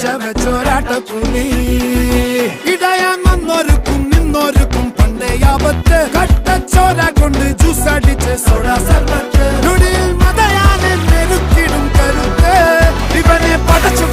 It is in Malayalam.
വെച്ചോരാട്ടപ്പുലി ഇടയാൻ വന്നോർക്കും നിന്നോർക്കും പണ്ടേ ആപത്ത് കട്ടച്ചോര കൊണ്ട് ജ്യൂസ് അടിച്ച് സോഡ സർബത്ത് നൊടിയിൽ മതയാനെ മെരുക്കിടും കരുത്ത് ഇവനെ പടച്ചു